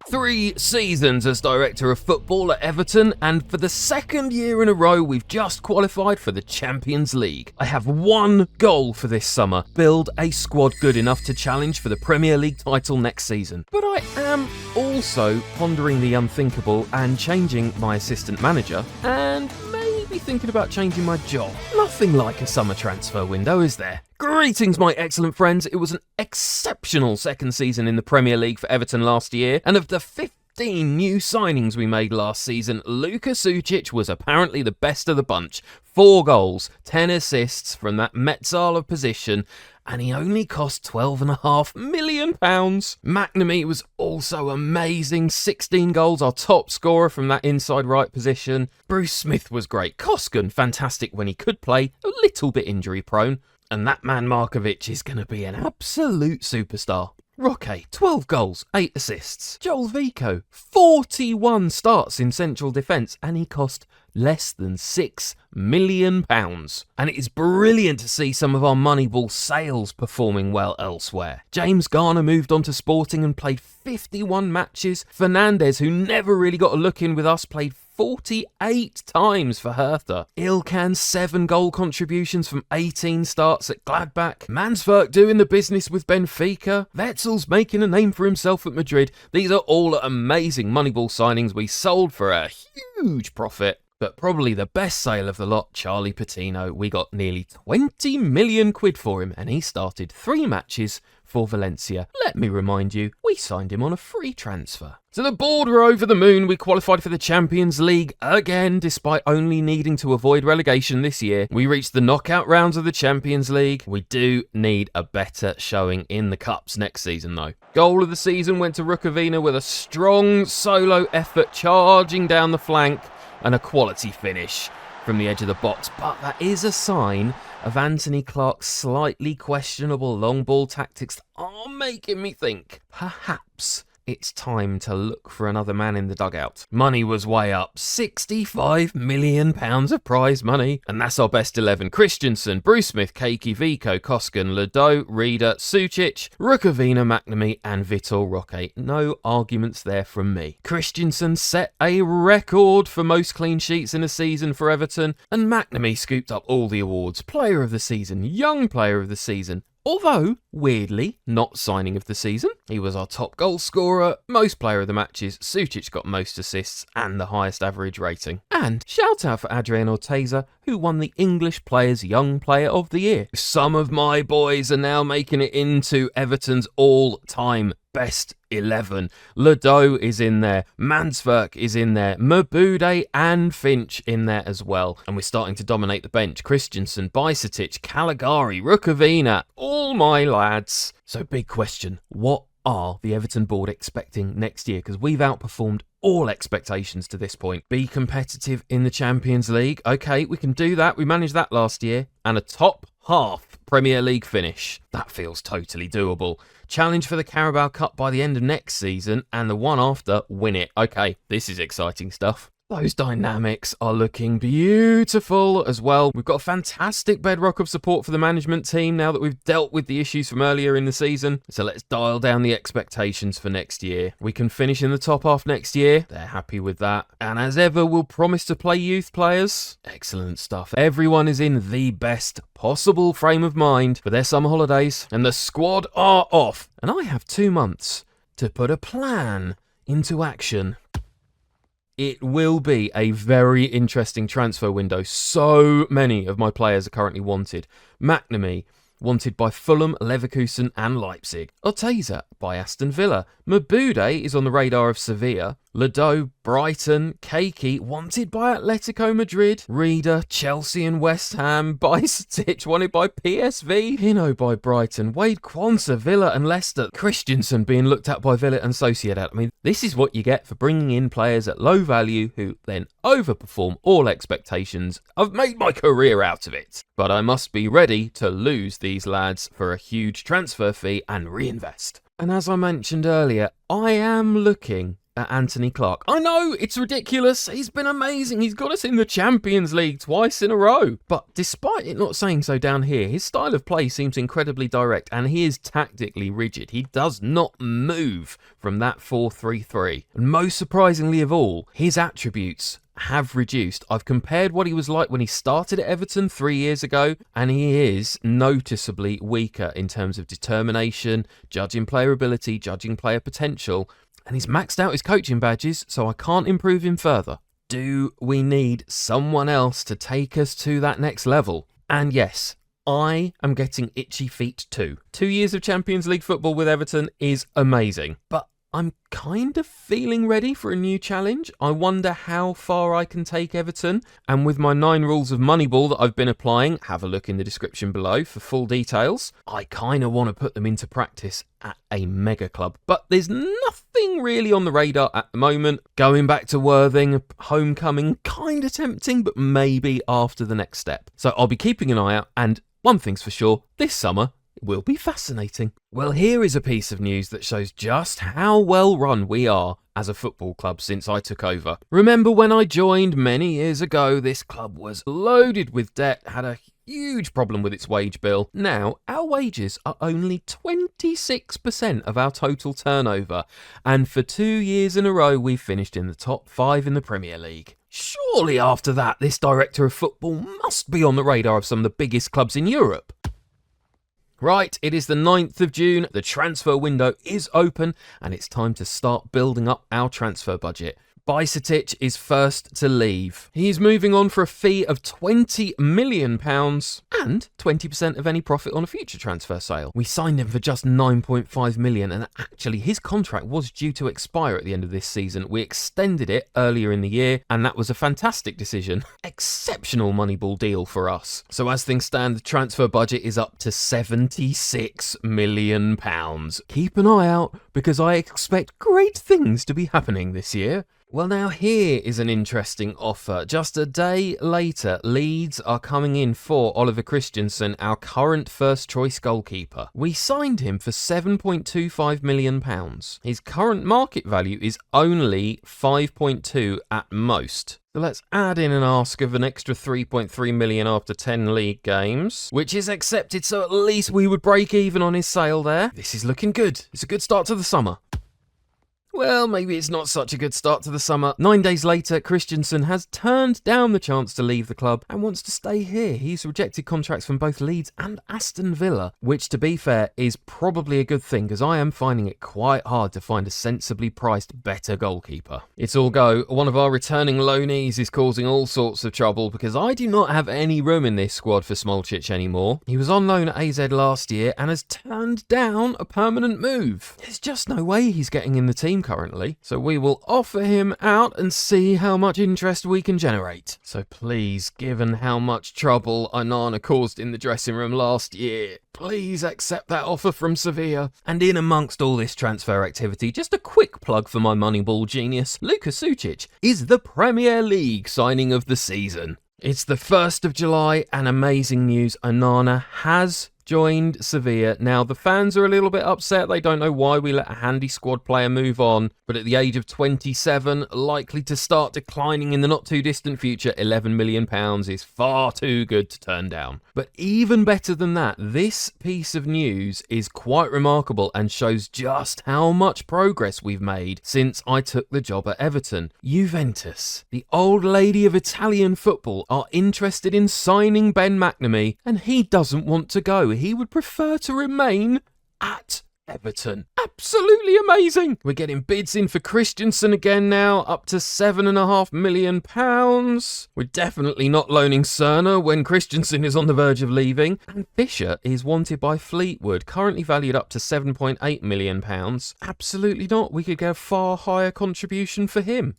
3 seasons as director of football at Everton, and for the second year in a row we've just qualified for the Champions League. I have one goal for this summer: build a squad good enough to challenge for the Premier League title next season. But I am also pondering the unthinkable and changing my assistant manager, and maybe thinking about changing my job. Nothing like a summer transfer window, is there? Greetings, my excellent friends. It was an exceptional second season in the Premier League for Everton last year, and of the 15 new signings we made last season, Luka Sucic was apparently the best of the bunch. 4 goals, 10 assists from that Metzala position, and he only cost £12.5 million. McNamee was also amazing, 16 goals, our top scorer from that inside right position. Bruce Smith was great. Koskan, fantastic when he could play, a little bit injury prone. And that man Markovic is going to be an absolute superstar. Roque, 12 goals, 8 assists. Joel Vico, 41 starts in central defence, and he cost less than £6 million. And it is brilliant to see some of our Moneyball sales performing well elsewhere. James Garner moved on to Sporting and played 51 matches. Fernandez, who never really got a look in with us, played 48 times for Hertha. Ilkan's 7 goal contributions from 18 starts at Gladbach. Mansverk doing the business with Benfica. Wetzel's making a name for himself at Madrid. These are all amazing Moneyball signings we sold for a huge profit. But probably the best sale of the lot, Charlie Patino. We got nearly 20 million quid for him, and he started 3 matches for Valencia. Let me remind you, we signed him on a free transfer. So the board were over the moon. We qualified for the Champions League again, despite only needing to avoid relegation this year. We reached the knockout rounds of the Champions League. We do need a better showing in the Cups next season, though. Goal of the season went to Rukavina with a strong solo effort, charging down the flank, and a quality finish from the edge of the box. But that is a sign of Antony Clarke's slightly questionable long ball tactics that are making me think perhaps it's time to look for another man in the dugout. Money was way up. £65 million of prize money. And that's our best 11. Christensen, Bruce Smith, Keiki, Vico, Koskan, Ledo, Reeder, Sucic, Rukavina, McNamee and Vitor Roque. No arguments there from me. Christensen set a record for most clean sheets in a season for Everton. And McNamee scooped up all the awards. Player of the season, young player of the season. Although, weirdly, not signing of the season. He was our top goal scorer, most player of the matches, Sucic got most assists and the highest average rating. And shout out for Adrian Orteza, who won the English Players' Young Player of the Year. Some of my boys are now making it into Everton's all-time best 11. Ledo is in there, Mansverk is in there, Mabude and Finch in there as well. And we're starting to dominate the bench. Christensen, Bajcetic, Caligari, Rukavina, all my lads. So big question, what are the Everton board expecting next year? Because we've outperformed all expectations to this point. Be competitive in the Champions League. Okay, we can do that. We managed that last year. And a top half Premier League finish. That feels totally doable. Challenge for the Carabao Cup by the end of next season, and the one after, win it. Okay, this is exciting stuff. Those dynamics are looking beautiful as well. We've got a fantastic bedrock of support for the management team now that we've dealt with the issues from earlier in the season. So let's dial down the expectations for next year. We can finish in the top half next year. They're happy with that. And as ever, we'll promise to play youth players. Excellent stuff. Everyone is in the best possible frame of mind for their summer holidays. And the squad are off. And I have 2 months to put a plan into action. It will be a very interesting transfer window. So many of my players are currently wanted. McNamee, wanted by Fulham, Leverkusen and Leipzig. Orteza by Aston Villa. Mabude is on the radar of Sevilla. Ledo, Brighton, Keiki, wanted by Atletico Madrid. Reeder, Chelsea and West Ham. Bajcetic, wanted by PSV. Pino by Brighton. Wade Quansah, Villa and Leicester. Christensen being looked at by Villa and Sociedad. I mean, this is what you get for bringing in players at low value who then overperform all expectations. I've made my career out of it. But I must be ready to lose these lads for a huge transfer fee and reinvest. And as I mentioned earlier, I am looking at Antony Clarke. I know, it's ridiculous. He's been amazing. He's got us in the Champions League twice in a row. But despite it not saying so down here, his style of play seems incredibly direct and he is tactically rigid. He does not move from that 4-3-3. And most surprisingly of all, his attributes have reduced. I've compared what he was like when he started at Everton 3 years ago, and he is noticeably weaker in terms of determination, judging player ability, judging player potential, and he's maxed out his coaching badges, so I can't improve him further. Do we need someone else to take us to that next level? And yes, I am getting itchy feet too. 2 years of Champions League football with Everton is amazing, but I'm kind of feeling ready for a new challenge. I wonder how far I can take Everton. And with my 9 rules of Moneyball that I've been applying, have a look in the description below for full details, I kind of want to put them into practice at a mega club. But there's nothing really on the radar at the moment. Going back to Worthing, homecoming, kind of tempting, but maybe after the next step. So I'll be keeping an eye out, and one thing's for sure, this summer will be fascinating. Well, here is a piece of news that shows just how well run we are as a football club since I took over. Remember when I joined many years ago, this club was loaded with debt, had a huge problem with its wage bill. Now, our wages are only 26% of our total turnover, and for 2 years in a row, we've finished in the top 5 in the Premier League. Surely after that, this director of football must be on the radar of some of the biggest clubs in Europe. Right, it is the 9th of June, the transfer window is open, and it's time to start building up our transfer budget. Bajcetic is first to leave. He's moving on for a fee of £20 million and 20% of any profit on a future transfer sale. We signed him for just £9.5 million, and actually his contract was due to expire at the end of this season. We extended it earlier in the year, and that was a fantastic decision. Exceptional Moneyball deal for us. So as things stand, the transfer budget is up to £76 million. Keep an eye out, because I expect great things to be happening this year. Well, now here is an interesting offer. Just a day later, Leeds are coming in for Oliver Christensen, our current first-choice goalkeeper. We signed him for £7.25 million. His current market value is only 5.2 at most. So let's add in an ask of an extra 3.3 million after 10 league games, which is accepted, so at least we would break even on his sale there. This is looking good. It's a good start to the summer. Well, maybe it's not such a good start to the summer. 9 days later, Christensen has turned down the chance to leave the club and wants to stay here. He's rejected contracts from both Leeds and Aston Villa, which, to be fair, is probably a good thing, because I am finding it quite hard to find a sensibly priced better goalkeeper. It's all go. One of our returning loanees is causing all sorts of trouble, because I do not have any room in this squad for Smolcic anymore. He was on loan at AZ last year and has turned down a permanent move. There's just no way he's getting in the team currently, so we will offer him out and see how much interest we can generate. So please, given how much trouble Onana caused in the dressing room last year, please accept that offer from Sevilla. And in amongst all this transfer activity, just a quick plug for my Moneyball genius, Luka Sucic is the Premier League signing of the season. It's the 1st of July, and amazing news, Onana has joined Sevilla. Now, the fans are a little bit upset. They don't know why we let a handy squad player move on. But at the age of 27, likely to start declining in the not too distant future, £11 million is far too good to turn down. But even better than that, this piece of news is quite remarkable and shows just how much progress we've made since I took the job at Everton. Juventus, the old lady of Italian football, are interested in signing Ben McNamee, and he doesn't want to go. He would prefer to remain at Everton. Absolutely amazing. We're getting bids in for Christensen again now, up to £7.5 million. We're definitely not loaning Cerner when Christensen is on the verge of leaving. And Fisher is wanted by Fleetwood, currently valued up to £7.8 million. Absolutely not. We could get a far higher contribution for him.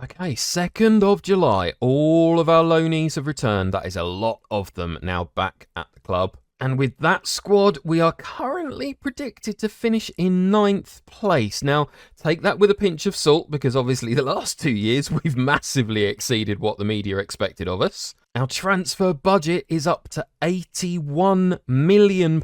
Okay, 2nd of July, all of our loanees have returned. That is a lot of them now back at the club. And with that squad, we are currently predicted to finish in 9th place. Now, take that with a pinch of salt, because obviously the last 2 years we've massively exceeded what the media expected of us. Our transfer budget is up to £81 million.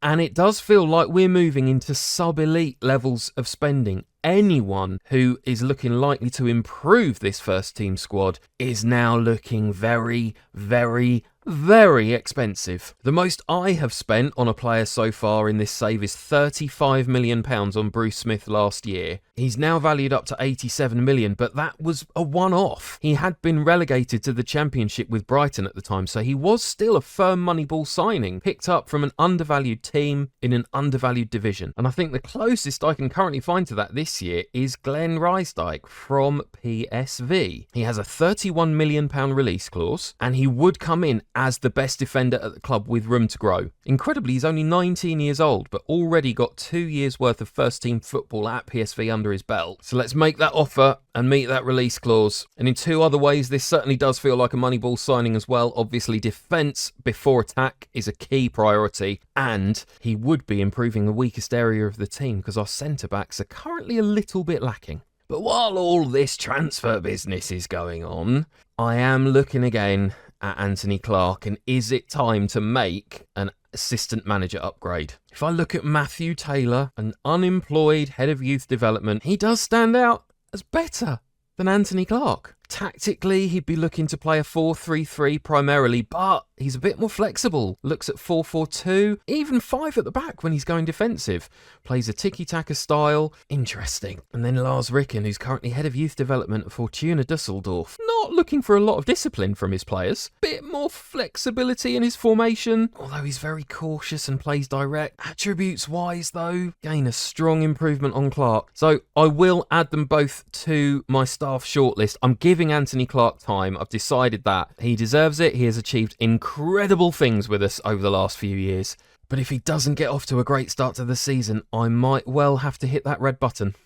And it does feel like we're moving into sub-elite levels of spending. anyone who is looking likely to improve this first team squad is now looking very, very, very expensive. The most I have spent on a player so far in this save is £35 million on Bruce Smith last year. He's now valued up to 87 million, but that was a one-off. He had been relegated to the Championship with Brighton at the time, so he was still a firm Moneyball signing, picked up from an undervalued team in an undervalued division. And I think the closest I can currently find to that this year is Glenn Riesdyk from PSV. He has a £31 million release clause, and he would come in as the best defender at the club with room to grow. Incredibly, he's only 19 years old, but already got 2 years worth of first-team football at PSV under his belt. So let's make that offer and meet that release clause. And in two other ways, this certainly does feel like a Moneyball signing as well. Obviously, defence before attack is a key priority, and he would be improving the weakest area of the team because our centre-backs are currently a little bit lacking. But while all this transfer business is going on, I am looking again at Antony Clarke, and is it time to make an assistant manager upgrade? If I look at Matthew Taylor, an unemployed head of youth development, he does stand out as better than Antony Clarke. Tactically, he'd be looking to play a 4-3-3 primarily, but he's a bit more flexible. Looks at 4-4-2, even 5 at the back when he's going defensive. Plays a tiki-taka style. Interesting. And then Lars Ricken, who's currently head of youth development at Fortuna Düsseldorf. Not looking for a lot of discipline from his players. Bit more flexibility in his formation, although he's very cautious and plays direct. Attributes-wise, though, again, a strong improvement on Clarke. So I will add them both to my staff shortlist. I'm giving Antony Clarke time. I've decided that he deserves it. He has achieved incredible things with us over the last few years. But if he doesn't get off to a great start to the season, I might well have to hit that red button.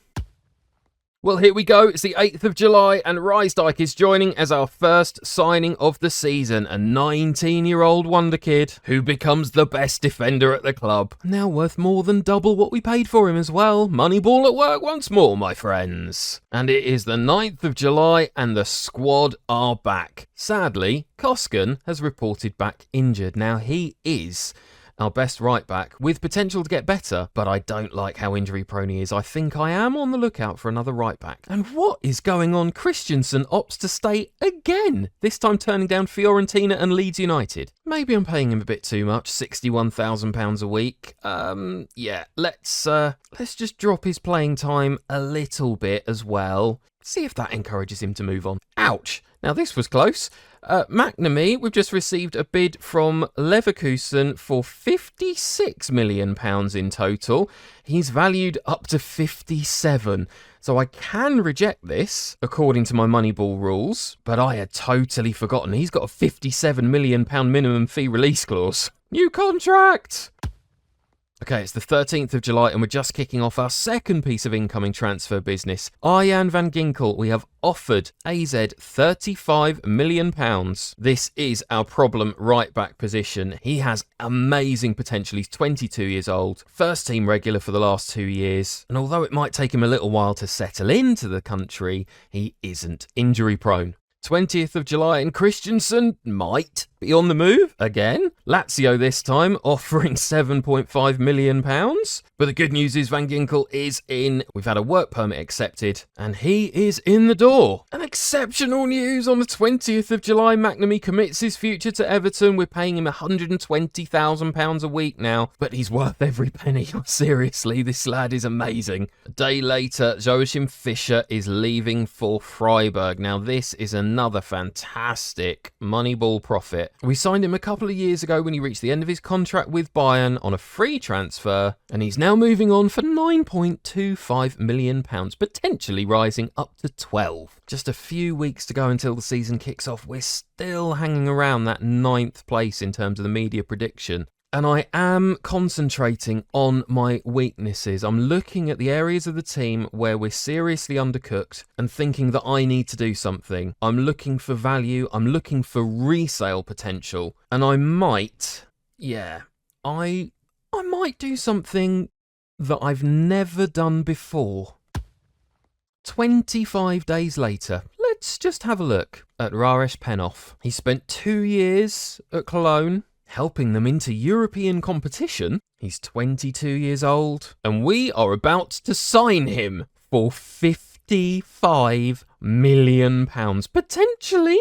Well, here we go. It's the 8th of July and Riesdyk is joining as our first signing of the season. A 19-year-old wonder kid who becomes the best defender at the club. Now worth more than double what we paid for him as well. Moneyball at work once more, my friends. And it is the 9th of July and the squad are back. Sadly, Koskan has reported back injured. Now he is our best right back, with potential to get better, but I don't like how injury prone he is. I think I am on the lookout for another right back. And what is going on? Christensen opts to stay again, this time turning down Fiorentina and Leeds United. Maybe I'm paying him a bit too much, £61,000 a week. Yeah, let's just drop his playing time a little bit as well. See if that encourages him to move on. Ouch! Now this was close. McNamee, we've just received a bid from Leverkusen for £56 million in total. He's valued up to 57. So I can reject this, according to my Moneyball rules, but I had totally forgotten he's got a £57 million minimum fee release clause. New contract! Okay, it's the 13th of July and we're just kicking off our second piece of incoming transfer business. Arjan van Ginkel, we have offered AZ £35 million. This is our problem right back position. He has amazing potential. He's 22 years old, first team regular for the last 2 years. And although it might take him a little while to settle into the country, he isn't injury prone. 20th of July and Christensen might be on the move again. Lazio this time offering £7.5 million. But the good news is Van Ginkel is in. We've had a work permit accepted and he is in the door. And exceptional news on the 20th of July. McNamee commits his future to Everton. We're paying him £120,000 a week now, but he's worth every penny. Seriously, this lad is amazing. A day later, Joachim Fischer is leaving for Freiburg. Now this is another fantastic Moneyball profit. We signed him a couple of years ago when he reached the end of his contract with Bayern on a free transfer, and he's now moving on for £9.25 million, potentially rising up to 12. Just a few weeks to go until the season kicks off. We're still hanging around that 9th place in terms of the media prediction. And I am concentrating on my weaknesses. I'm looking at the areas of the team where we're seriously undercooked and thinking that I need to do something. I'm looking for value. I'm looking for resale potential. And I might, I might do something that I've never done before. 25 days later, let's just have a look at Raresh Penov. He spent 2 years at Cologne, helping them into European competition. He's 22 years old, and we are about to sign him for £55 million, potentially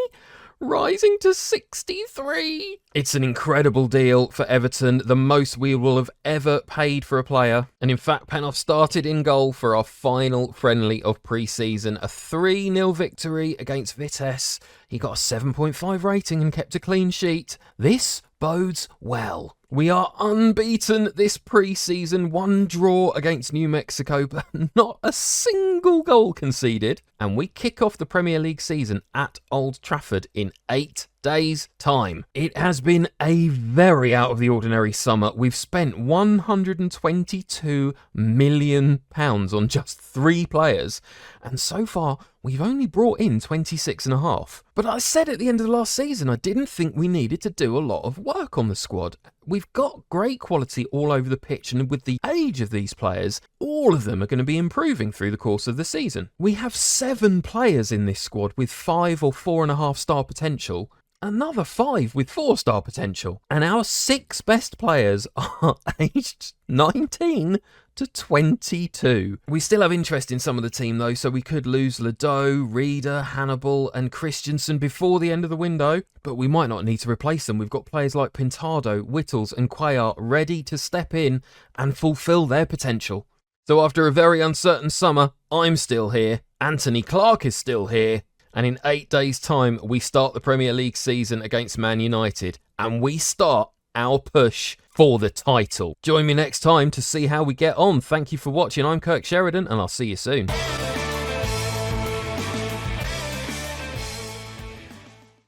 rising to 63. It's an incredible deal for Everton, the most we will have ever paid for a player. And in fact, Penhoff started in goal for our final friendly of pre-season, a 3-0 victory against Vitesse. He got a 7.5 rating and kept a clean sheet. This bodes well. We are unbeaten this pre-season, 1 draw against New Mexico, but not a single goal conceded. And we kick off the Premier League season at Old Trafford in 8 days' time. It has been a very out of the ordinary summer. We've spent £122 million on just 3 players, and so far we've only brought in 26.5. But I said at the end of the last season I didn't think we needed to do a lot of work on the squad. We've got great quality all over the pitch, and with the age of these players, all of them are going to be improving through the course of the season. We have 7 players in this squad with 5 or 4.5 star potential, another 5 with 4-star potential, and our 6 best players are aged 19 to 22. We still have interest in some of the team though, so we could lose Ledoux, Reeder, Hannibal and Christensen before the end of the window, but we might not need to replace them. We've got players like Pintado, Whittles and Cuellar ready to step in and fulfil their potential. So after a very uncertain summer, I'm still here, Antony Clarke is still here, and in 8 days' time, we start the Premier League season against Man United, and we start our push for the title. Join me next time to see how we get on. Thank you for watching. I'm Kirk Sheridan, and I'll see you soon.